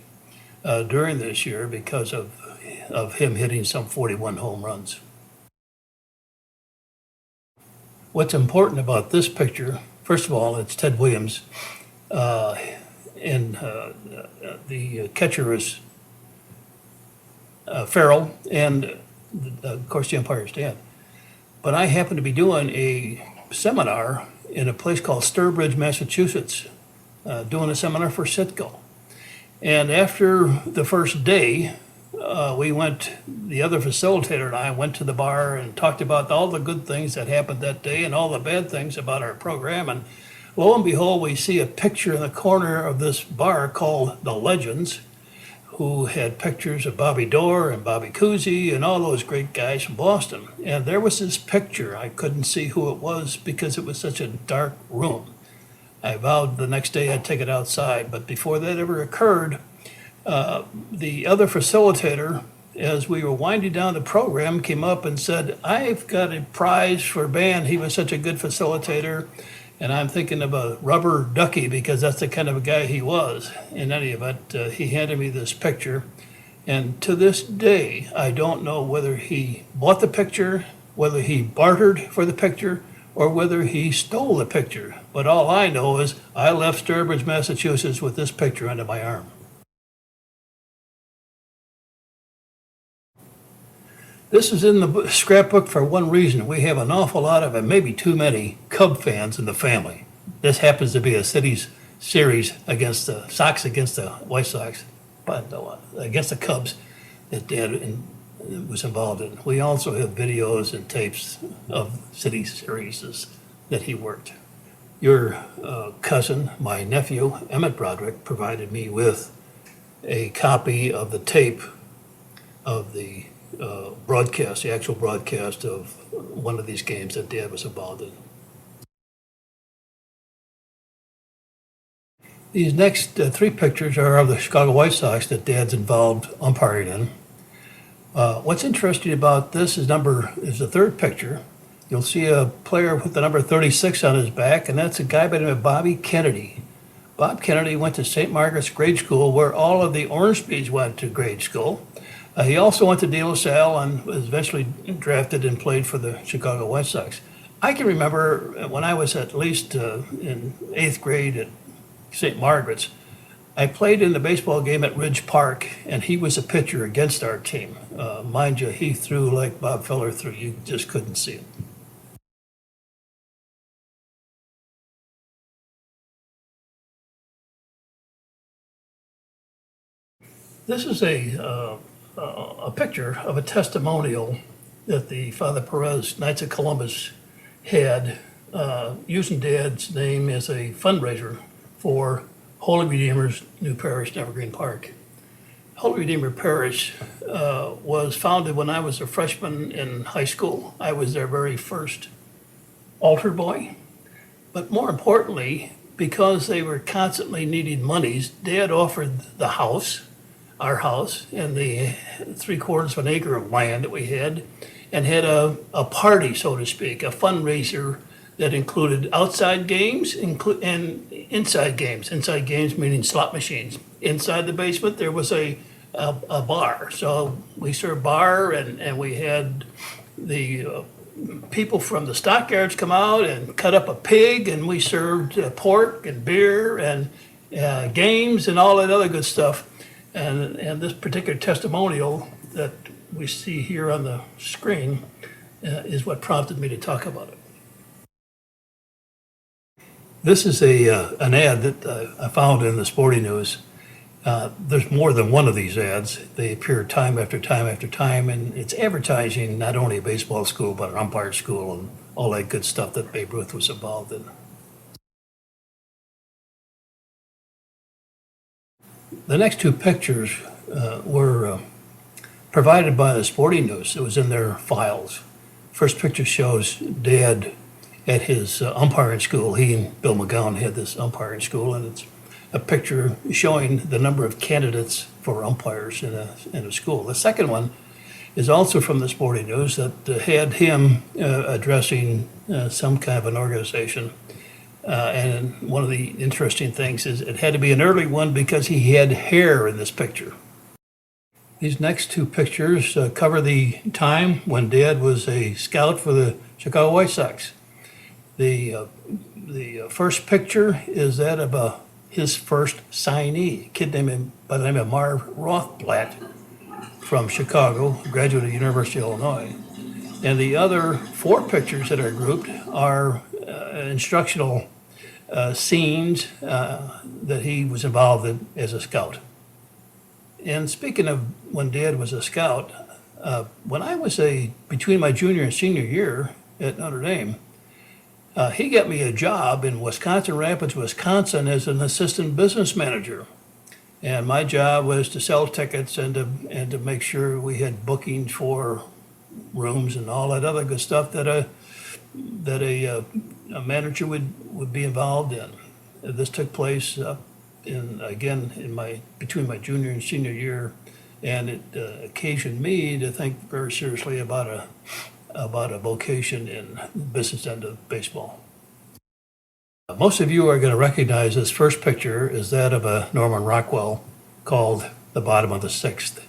during this year because of him hitting some 41 home runs. What's important about this picture, first of all, it's Ted Williams, and the catcher is Farrell, and of course the umpire's dad. But I happened to be doing a seminar in a place called Sturbridge, Massachusetts, doing a seminar for Citgo. And after the first day, the other facilitator and I went to the bar and talked about all the good things that happened that day and all the bad things about our program. And lo and behold, we see a picture in the corner of this bar called The Legends, who had pictures of Bobby Dorr and Bobby Cousy and all those great guys from Boston. And there was this picture. I couldn't see who it was because it was such a dark room. I vowed the next day I'd take it outside, but before that ever occurred, the other facilitator, as we were winding down the program, came up and said, "I've got a prize for Ben. He was such a good facilitator, and I'm thinking of a rubber ducky because that's the kind of a guy he was." In any event, he handed me this picture, and to this day, I don't know whether he bought the picture, whether he bartered for the picture, or whether he stole the picture. But all I know is I left Sturbridge, Massachusetts with this picture under my arm. This is in the scrapbook for one reason. We have an awful lot of, and maybe too many, Cub fans in the family. This happens to be a city's series against the Sox against the White Sox, but against the Cubs that Dad was involved in. We also have videos and tapes of city series that he worked. Your cousin, my nephew, Emmet Broderick, provided me with a copy of the tape of the broadcast, the actual broadcast of one of these games that Dad was involved in. These next three pictures are of the Chicago White Sox that Dad's involved umpiring in. What's interesting about this is the third picture. You'll see a player with the number 36 on his back, and that's a guy by the name of Bobby Kennedy. Bob Kennedy went to St. Margaret's grade school, where all of the Ormsbys went to grade school. He also went to De La Salle and was eventually drafted and played for the Chicago White Sox. I can remember when I was at least in 8th grade at St. Margaret's, I played in the baseball game at Ridge Park, and he was a pitcher against our team. Mind you, he threw like Bob Feller threw. You just couldn't see it. This is a picture of a testimonial that the Father Perez Knights of Columbus had using Dad's name as a fundraiser for Holy Redeemer's new parish in Evergreen Park. Holy Redeemer Parish was founded when I was a freshman in high school. I was their very first altar boy. But more importantly, because they were constantly needing monies, Dad offered the house, our house, and the 3/4 of an acre of land that we had, and had a party, so to speak, a fundraiser that included outside games and inside games. Inside games meaning slot machines. Inside the basement, there was a bar. So we served bar, and we had the people from the stockyards come out and cut up a pig, and we served pork and beer and games and all that other good stuff. And this particular testimonial that we see here on the screen is what prompted me to talk about it. This is an ad that I found in the Sporting News. There's more than one of these ads. They appear time after time after time, and it's advertising not only a baseball school, but an umpire school and all that good stuff that Babe Ruth was involved in. The next two pictures were provided by the Sporting News. It was in their files. First picture shows Dad at his umpiring school. He and Bill McGowan had this umpiring school, and it's a picture showing the number of candidates for umpires in a school. The second one is also from the Sporting News that had him addressing some kind of an organization. And one of the interesting things is it had to be an early one because he had hair in this picture. These next two pictures cover the time when Dad was a scout for the Chicago White Sox. The first picture is that of his first signee, a kid named by the name of Marv Rothblatt from Chicago, graduate of the University of Illinois. And the other four pictures that are grouped are instructional scenes that he was involved in as a scout. And speaking of when Dad was a scout, when I was between my junior and senior year at Notre Dame, he got me a job in Wisconsin Rapids, Wisconsin, as an assistant business manager. And my job was to sell tickets and to make sure we had bookings for rooms and all that other good stuff that a manager would be involved in. This took place between my junior and senior year, and it occasioned me to think very seriously about a vocation in the business end of baseball. Most of you are going to recognize this first picture is that of a Norman Rockwell called The Bottom of the Sixth.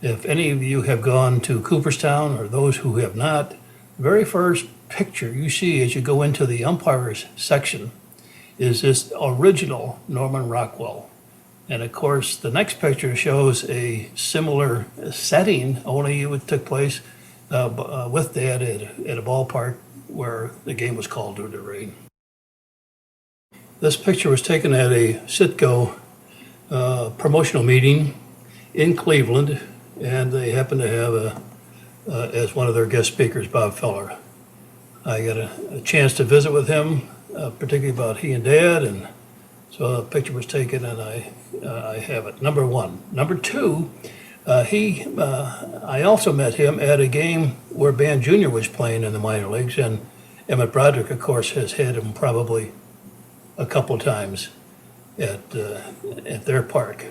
If any of you have gone to Cooperstown, or those who have not, the very first picture you see as you go into the umpires section is this original Norman Rockwell. And of course, the next picture shows a similar setting, only it took place with Dad at a ballpark where the game was called due to rain. This picture was taken at a Citgo promotional meeting in Cleveland, and they happened to have as one of their guest speakers, Bob Feller. I got a chance to visit with him, particularly about he and Dad, and so a picture was taken, and I have it. Number one. Number two, I also met him at a game where Ban Jr. was playing in the minor leagues, and Emmett Broderick, of course, has had him probably a couple times at their park.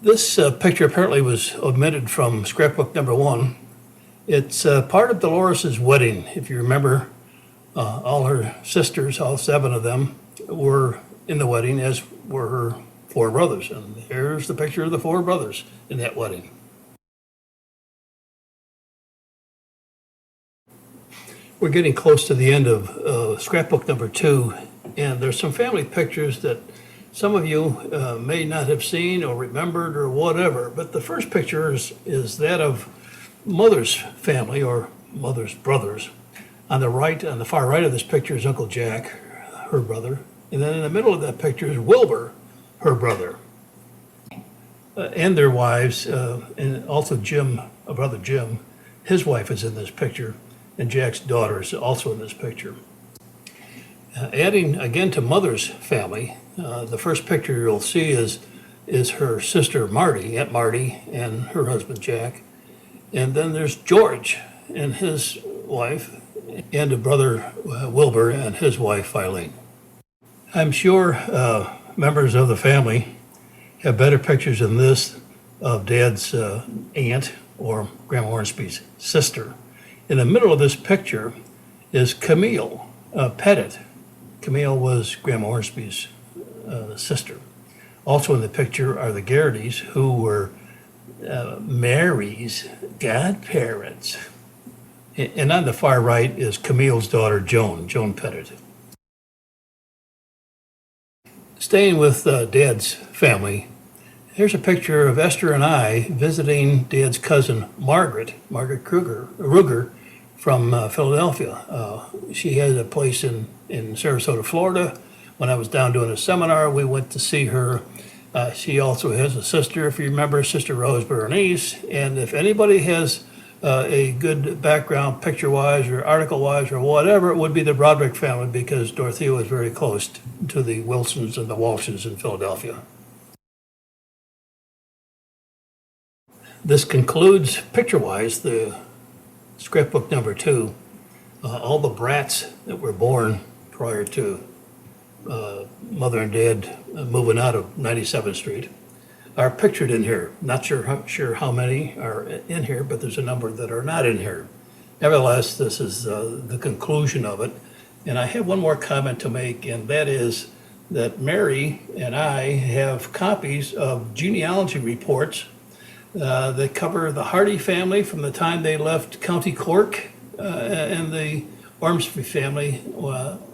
This picture apparently was omitted from scrapbook number one. It's part of Dolores's wedding. If you remember, all her sisters, all 7 of them, were in the wedding, as were her 4 brothers. And here's the picture of the 4 brothers in that wedding. We're getting close to the end of scrapbook number 2, and there's some family pictures that some of you may not have seen or remembered or whatever, but the first picture is that of Mother's family, or Mother's brothers. On the far right of this picture is Uncle Jack, her brother, and then in the middle of that picture is Wilbur, her brother, and their wives, and also Jim, brother Jim, his wife is in this picture, and Jack's daughter is also in this picture. Adding again to Mother's family, the first picture you'll see is her sister Marty, Aunt Marty, and her husband Jack. And then there's George and his wife, and a brother Wilbur and his wife Eileen. I'm sure members of the family have better pictures than this of Dad's aunt, or Grandma Ormsby's sister. In the middle of this picture is Camille Pettit. Camille was Grandma Ormsby's sister. Also in the picture are the Garrity's, who were Mary's godparents. And on the far right is Camille's daughter, Joan Pettit. Staying with Dad's family, here's a picture of Esther and I visiting Dad's cousin, Margaret Ruger, from Philadelphia. She has a place in Sarasota, Florida. When I was down doing a seminar, we went to see her. She also has a sister, if you remember, Sister Rose Berenice. And if anybody has a good background, picture-wise or article-wise or whatever, it would be the Broderick family, because Dorothea was very close to the Wilsons and the Walshes in Philadelphia. This concludes, picture-wise, the scrapbook number 2. All the brats that were born prior to Mother and Dad moving out of 97th Street are pictured in here. Not sure how many are in here, but there's a number that are not in here. Nevertheless, this is the conclusion of it. And I have one more comment to make, and that is that Mary and I have copies of genealogy reports that cover the Hardy family from the time they left County Cork, and the Ormsby family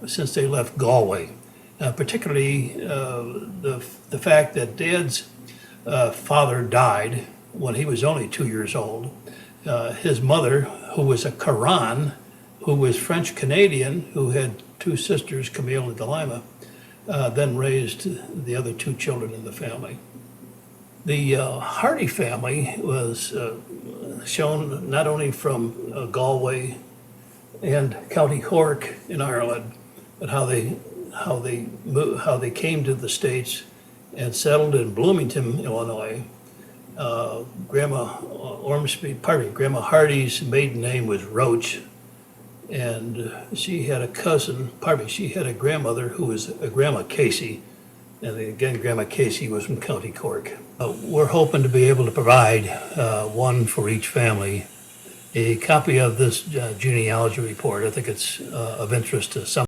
since they left Galway. Particularly the fact that Dad's father died when he was only 2 years old. His mother, who was a Caron, who was French-Canadian, who had 2 sisters, Camille and Delima, then raised the other two children in the family. The Hardy family was shown not only from Galway and County Cork in Ireland, but how they came to the States and settled in Bloomington, Illinois. Grandma Grandma Hardy's maiden name was Roach, and she had a she had a grandmother who was a Grandma Casey, and again, Grandma Casey was from County Cork. We're hoping to be able to provide one for each family, a copy of this genealogy report. I think it's of interest to some.